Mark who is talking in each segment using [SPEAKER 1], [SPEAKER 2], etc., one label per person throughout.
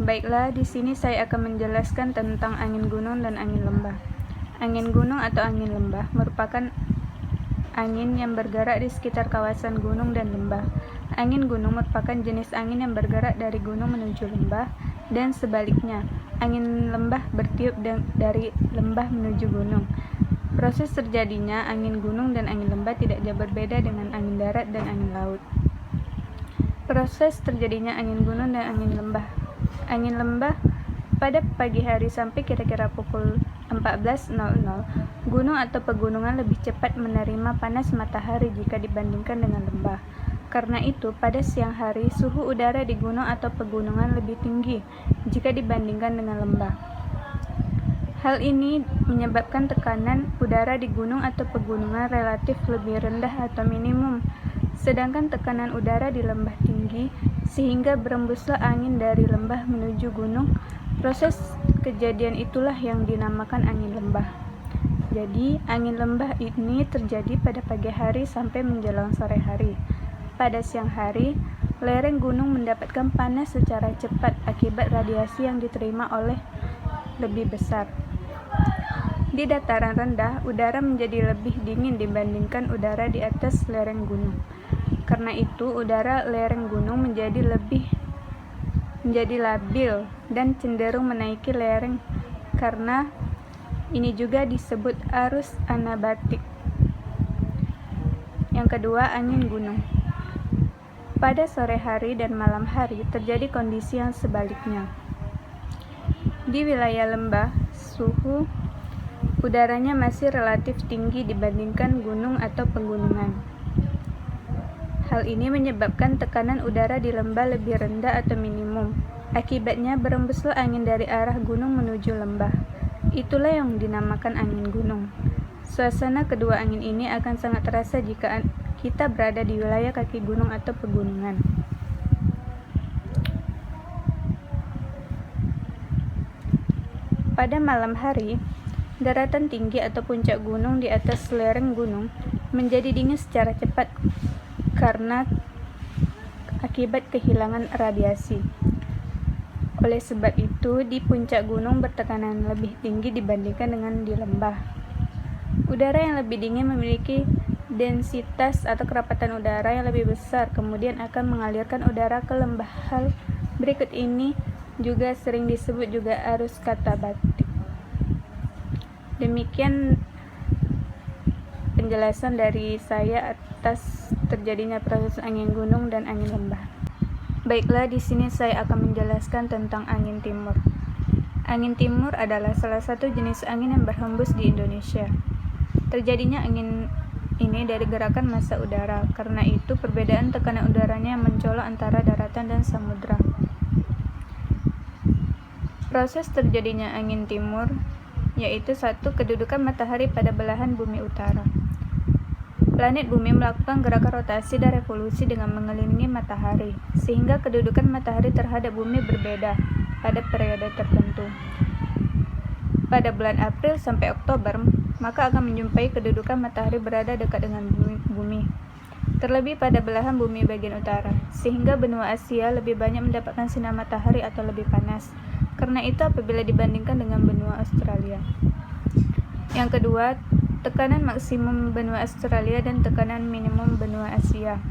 [SPEAKER 1] Baiklah, di sini saya akan menjelaskan tentang angin gunung dan angin lembah. Angin gunung atau angin lembah merupakan angin yang bergerak di sekitar kawasan gunung dan lembah. Angin gunung merupakan jenis angin yang bergerak dari gunung menuju lembah, dan sebaliknya, angin lembah bertiup dari lembah menuju gunung. Proses terjadinya angin gunung dan angin lembah tidak jauh berbeda dengan angin darat dan angin laut. Proses terjadinya angin gunung dan angin lembah. Angin lembah pada pagi hari sampai kira-kira pukul 14.00, gunung atau pegunungan lebih cepat menerima panas matahari jika dibandingkan dengan lembah. Karena itu, pada siang hari, suhu udara di gunung atau pegunungan lebih tinggi jika dibandingkan dengan lembah. Hal ini menyebabkan tekanan udara di gunung atau pegunungan relatif lebih rendah atau minimum, sedangkan tekanan udara di lembah tinggi, sehingga berembuslah angin dari lembah menuju gunung. Proses kejadian itulah yang dinamakan angin lembah. Jadi, angin lembah ini terjadi pada pagi hari sampai menjelang sore hari. Pada siang hari, lereng gunung mendapatkan panas secara cepat akibat radiasi yang diterima oleh lebih besar. Di dataran rendah, udara menjadi lebih dingin dibandingkan udara di atas lereng gunung. Karena itu, udara lereng gunung menjadi labil dan cenderung menaiki lereng. Karena ini juga disebut arus anabatik. Yang kedua, angin gunung. Pada sore hari dan malam hari terjadi kondisi yang sebaliknya. Di wilayah lembah, suhu udaranya masih relatif tinggi dibandingkan gunung atau pegunungan. Hal ini menyebabkan tekanan udara di lembah lebih rendah atau minimum. Akibatnya berembuslah angin dari arah gunung menuju lembah. Itulah yang dinamakan angin gunung. Suasana kedua angin ini akan sangat terasa jika kita berada di wilayah kaki gunung atau pegunungan. Pada malam hari, daratan tinggi atau puncak gunung di atas lereng gunung menjadi dingin secara cepat karena akibat kehilangan radiasi. Oleh sebab itu, di puncak gunung bertekanan lebih tinggi dibandingkan dengan di lembah. Udara yang lebih dingin memiliki densitas atau kerapatan udara yang lebih besar, kemudian akan mengalirkan udara ke lembah. Hal berikut ini juga sering disebut juga arus katabatik. Demikian penjelasan dari saya atas terjadinya proses angin gunung dan angin lembah. Baiklah, di sini saya akan menjelaskan tentang angin timur. Angin timur adalah salah satu jenis angin yang berhembus di Indonesia. Terjadinya angin ini dari gerakan massa udara. Karena itu, perbedaan tekanan udaranya yang mencolok antara daratan dan samudra. Proses terjadinya angin timur yaitu satu, kedudukan matahari pada belahan bumi utara. Planet bumi melakukan gerakan rotasi dan revolusi dengan mengelilingi matahari, sehingga kedudukan matahari terhadap bumi berbeda pada periode tertentu. Pada bulan April sampai Oktober, maka akan menjumpai kedudukan matahari berada dekat dengan bumi. Terlebih pada belahan bumi bagian utara, sehingga benua Asia lebih banyak mendapatkan sinar matahari atau lebih panas. Karena itu, apabila dibandingkan dengan benua Australia. Yang kedua, tekanan maksimum benua Australia dan tekanan minimum benua Asia.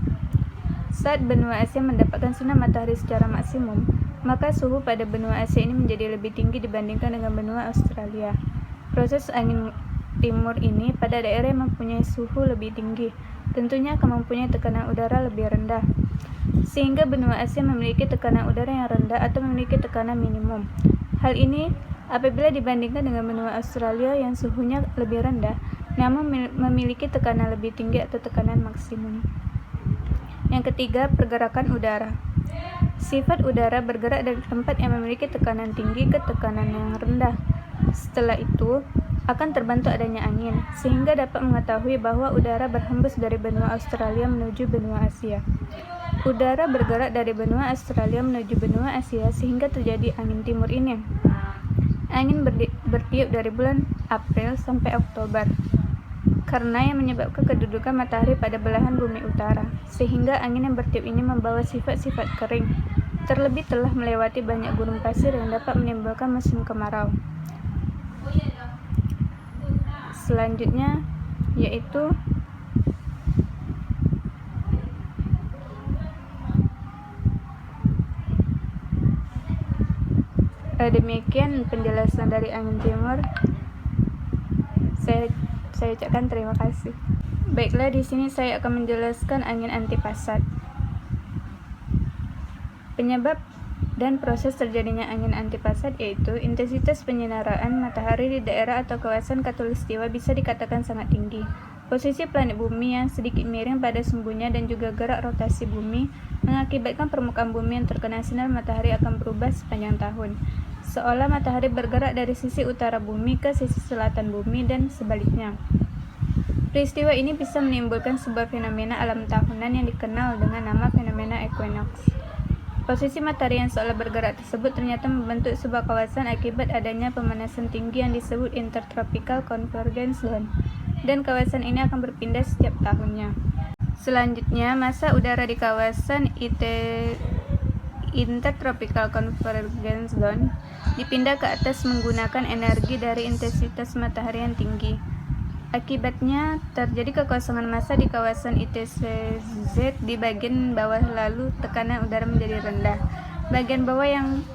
[SPEAKER 1] Saat benua Asia mendapatkan sinar matahari secara maksimum, maka suhu pada benua Asia ini menjadi lebih tinggi dibandingkan dengan benua Australia. Proses angin timur ini pada daerah yang mempunyai suhu lebih tinggi, tentunya akan mempunyai tekanan udara lebih rendah, sehingga benua Asia memiliki tekanan udara yang rendah atau memiliki tekanan minimum. Hal ini apabila dibandingkan dengan benua Australia yang suhunya lebih rendah, namun memiliki tekanan lebih tinggi atau tekanan maksimum. Yang ketiga, pergerakan udara. Sifat udara bergerak dari tempat yang memiliki tekanan tinggi ke tekanan yang rendah. Setelah itu, akan terbentuk adanya angin, sehingga dapat mengetahui bahwa udara berhembus dari benua Australia menuju benua Asia. Udara bergerak dari benua Australia menuju benua Asia sehingga terjadi angin timur ini. Angin bertiup dari bulan April sampai Oktober, karena yang menyebabkan kedudukan matahari pada belahan bumi utara, sehingga angin yang bertiup ini membawa sifat-sifat kering. terlebih telah melewati banyak gurun pasir yang dapat menimbulkan musim kemarau. Selanjutnya yaitu demikian penjelasan dari angin timur. Saya ucapkan terima kasih. Baiklah, di sini saya akan menjelaskan angin antipasat. Penyebab dan proses terjadinya angin antipasat yaitu intensitas penyinaran matahari di daerah atau kawasan khatulistiwa bisa dikatakan sangat tinggi. Posisi planet bumi yang sedikit miring pada sumbunya dan juga gerak rotasi bumi mengakibatkan permukaan bumi yang terkena sinar matahari akan berubah sepanjang tahun, seolah matahari bergerak dari sisi utara bumi ke sisi selatan bumi dan sebaliknya. Peristiwa ini bisa menimbulkan sebuah fenomena alam tahunan yang dikenal dengan nama fenomena equinox. Posisi matahari yang seolah bergerak tersebut ternyata membentuk sebuah kawasan akibat adanya pemanasan tinggi yang disebut Intertropical Convergence Zone, dan kawasan ini akan berpindah setiap tahunnya. Selanjutnya, massa udara di kawasan Intertropical Convergence Zone dipindah ke atas menggunakan energi dari intensitas matahari yang tinggi. Akibatnya, terjadi kekosongan massa di kawasan ITCZ di bagian bawah, lalu tekanan udara menjadi rendah. Bagian bawah yang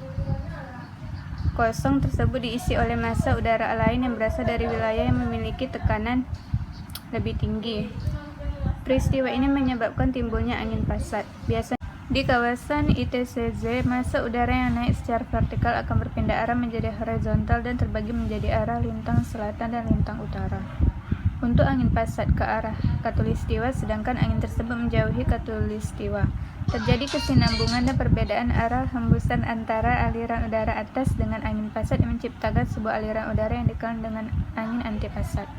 [SPEAKER 1] kosong tersebut diisi oleh massa udara lain yang berasal dari wilayah yang memiliki tekanan lebih tinggi. Peristiwa ini menyebabkan timbulnya angin pasat. Biasanya di kawasan ITCZ, massa udara yang naik secara vertikal akan berpindah arah menjadi horizontal dan terbagi menjadi arah lintang selatan dan lintang utara. Untuk angin pasat ke arah khatulistiwa, sedangkan angin tersebut menjauhi khatulistiwa. Terjadi kesinambungan dan perbedaan arah hembusan antara aliran udara atas dengan angin pasat yang menciptakan sebuah aliran udara yang dikenal dengan angin antipasat.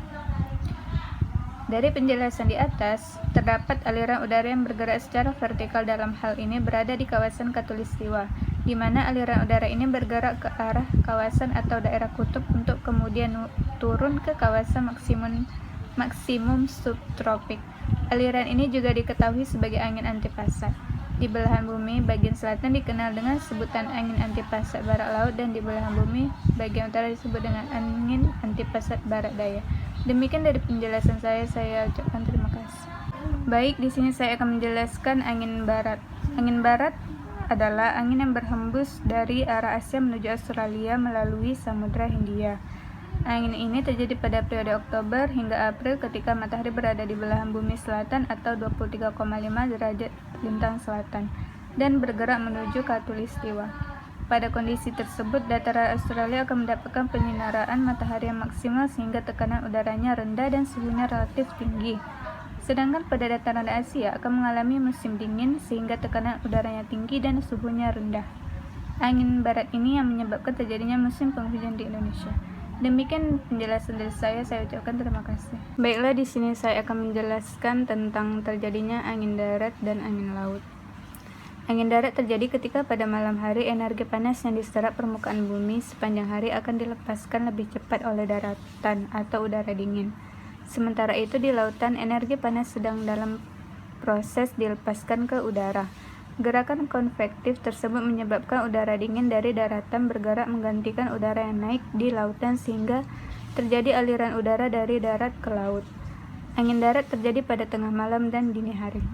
[SPEAKER 1] Dari penjelasan di atas, terdapat aliran udara yang bergerak secara vertikal, dalam hal ini berada di kawasan khatulistiwa, di mana aliran udara ini bergerak ke arah kawasan atau daerah kutub untuk kemudian turun ke kawasan maksimum subtropik. Aliran ini juga diketahui sebagai angin antipasat. Di belahan bumi bagian selatan dikenal dengan sebutan angin antipasat barat laut, dan di belahan bumi bagian utara disebut dengan angin antipasat barat daya. Demikian dari penjelasan saya ucapkan terima kasih. Baik, di sini saya akan menjelaskan angin barat. Angin barat adalah angin yang berhembus dari arah Asia menuju Australia melalui Samudra Hindia. Angin ini terjadi pada periode Oktober hingga April ketika matahari berada di belahan bumi selatan atau 23,5 derajat lintang selatan dan bergerak menuju khatulistiwa. Pada kondisi tersebut, dataran Australia akan mendapatkan penyinaran matahari yang maksimal sehingga tekanan udaranya rendah dan suhunya relatif tinggi. Sedangkan pada dataran Asia akan mengalami musim dingin sehingga tekanan udaranya tinggi dan suhunya rendah. Angin barat ini yang menyebabkan terjadinya musim penghujan di Indonesia. Demikian penjelasan dari saya ucapkan terima kasih. Baiklah, di sini saya akan menjelaskan tentang terjadinya angin darat dan angin laut. Angin darat terjadi ketika pada malam hari energi panas yang diserap permukaan bumi sepanjang hari akan dilepaskan lebih cepat oleh daratan atau udara dingin. Sementara itu di lautan, energi panas sedang dalam proses dilepaskan ke udara. Gerakan konvektif tersebut menyebabkan udara dingin dari daratan bergerak menggantikan udara yang naik di lautan sehingga terjadi aliran udara dari darat ke laut. Angin darat terjadi pada tengah malam dan dini hari.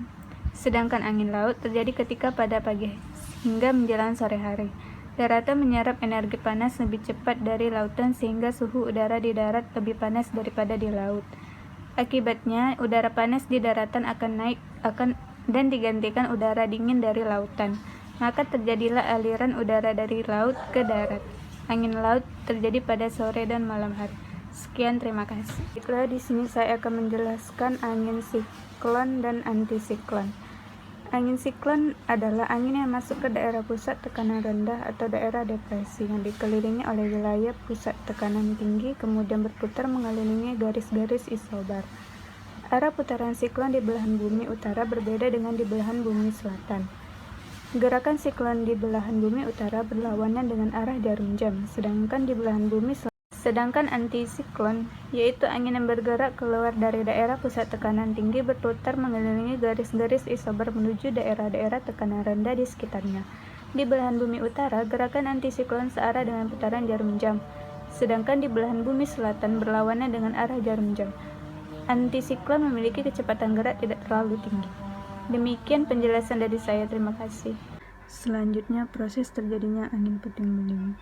[SPEAKER 1] Sedangkan angin laut terjadi ketika pada pagi hingga menjelang sore hari. Daratan menyerap energi panas lebih cepat dari lautan sehingga suhu udara di darat lebih panas daripada di laut. Akibatnya, udara panas di daratan akan naik dan digantikan udara dingin dari lautan. Maka terjadilah aliran udara dari laut ke darat. Angin laut terjadi pada sore dan malam hari. Sekian, terima kasih. Baiklah, di sini saya akan menjelaskan angin siklon dan antisiklon. Angin siklon adalah angin yang masuk ke daerah pusat tekanan rendah atau daerah depresi yang dikelilingi oleh wilayah pusat tekanan tinggi, kemudian berputar mengelilingi garis-garis isobar. Arah putaran siklon di belahan bumi utara berbeda dengan di belahan bumi selatan. Gerakan siklon di belahan bumi utara berlawanan dengan arah jarum jam, sedangkan antisiklon, yaitu angin yang bergerak keluar dari daerah pusat tekanan tinggi, berputar mengelilingi garis-garis isobar menuju daerah-daerah tekanan rendah di sekitarnya. Di belahan bumi utara, gerakan antisiklon searah dengan putaran jarum jam, sedangkan di belahan bumi selatan berlawanan dengan arah jarum jam. Antisiklon memiliki kecepatan gerak tidak terlalu tinggi. Demikian penjelasan dari saya, terima kasih. Selanjutnya, proses terjadinya angin puting beliung.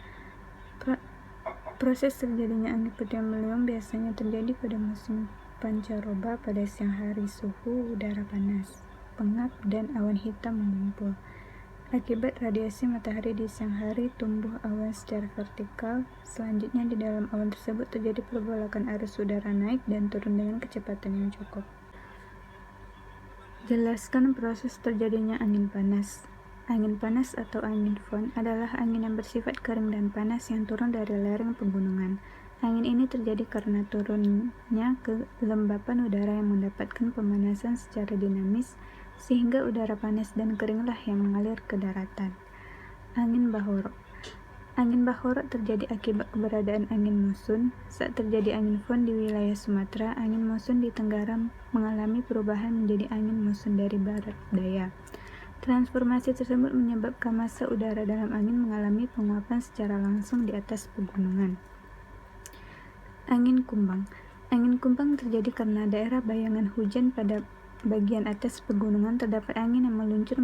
[SPEAKER 1] Proses terjadinya angin puting beliung biasanya terjadi pada musim pancaroba pada siang hari. Suhu udara panas, pengap, dan awan hitam mengumpul. Akibat radiasi matahari di siang hari, tumbuh awan secara vertikal. Selanjutnya, di dalam awan tersebut terjadi pergolakan arus udara naik dan turun dengan kecepatan yang cukup. Jelaskan proses terjadinya angin panas. Angin panas atau angin fon adalah angin yang bersifat kering dan panas yang turun dari lereng pegunungan. Angin ini terjadi karena turunnya kelembapan udara yang mendapatkan pemanasan secara dinamis, sehingga udara panas dan keringlah yang mengalir ke daratan. Angin bahorok. Angin bahorok terjadi akibat keberadaan angin muson. Saat terjadi angin fon di wilayah Sumatera, angin muson di Tenggara mengalami perubahan menjadi angin muson dari barat daya. Transformasi tersebut menyebabkan massa udara dalam angin mengalami penguapan secara langsung di atas pegunungan. Angin kumbang. Angin kumbang terjadi karena daerah bayangan hujan pada bagian atas pegunungan terdapat angin yang meluncur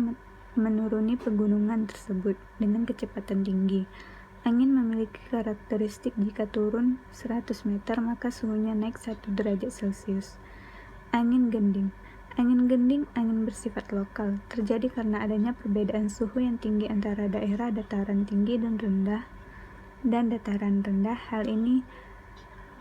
[SPEAKER 1] menuruni pegunungan tersebut dengan kecepatan tinggi. Angin memiliki karakteristik jika turun 100 meter maka suhunya naik 1 derajat Celcius. Angin gending. Angin gending angin bersifat lokal, terjadi karena adanya perbedaan suhu yang tinggi antara daerah dataran tinggi dan dataran rendah. Hal ini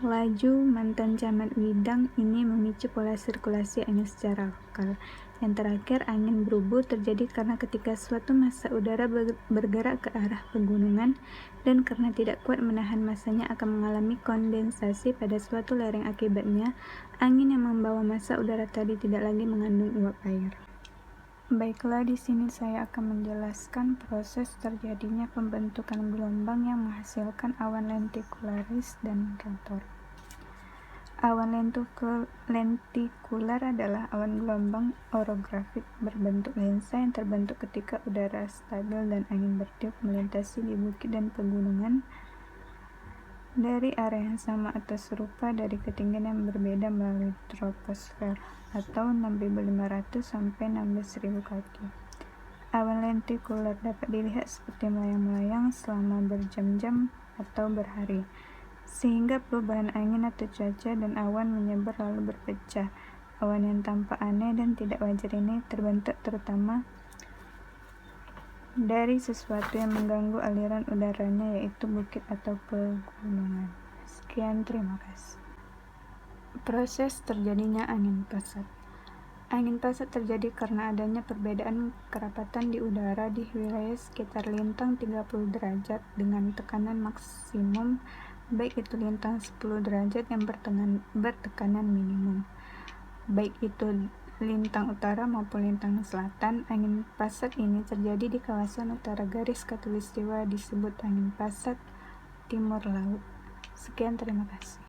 [SPEAKER 1] laju mantan camat widang ini memicu pola sirkulasi angin secara lokal. Yang terakhir, angin berubuh terjadi karena ketika suatu massa udara bergerak ke arah pegunungan dan karena tidak kuat menahan massanya akan mengalami kondensasi pada suatu lereng. Akibatnya, angin yang membawa massa udara tadi tidak lagi mengandung uap air. Baiklah, di sini saya akan menjelaskan proses terjadinya pembentukan gelombang yang menghasilkan awan lentikularis dan rotor. Awan lentikular adalah awan gelombang orografik berbentuk lensa yang terbentuk ketika udara stabil dan angin bertiup melintasi di bukit dan pegunungan dari area yang sama atau serupa dari ketinggian yang berbeda melalui troposfer atau 6.500 sampai 16.000 kaki. Awan lentikular dapat dilihat seperti melayang-layang selama berjam-jam atau berhari, sehingga perubahan angin atau cuaca dan awan menyebar lalu berpecah. Awan yang tampak aneh dan tidak wajar ini terbentuk terutama dari sesuatu yang mengganggu aliran udaranya, yaitu bukit atau pegunungan. Sekian, terima kasih. Proses terjadinya angin pasat. Angin pasat terjadi karena adanya perbedaan kerapatan di udara di wilayah sekitar lintang 30 derajat dengan tekanan maksimum, baik itu lintang 10 derajat yang bertekanan minimum, baik itu lintang utara maupun lintang selatan. Angin pasat ini terjadi di kawasan utara garis khatulistiwa disebut angin pasat timur laut. Sekian, terima kasih.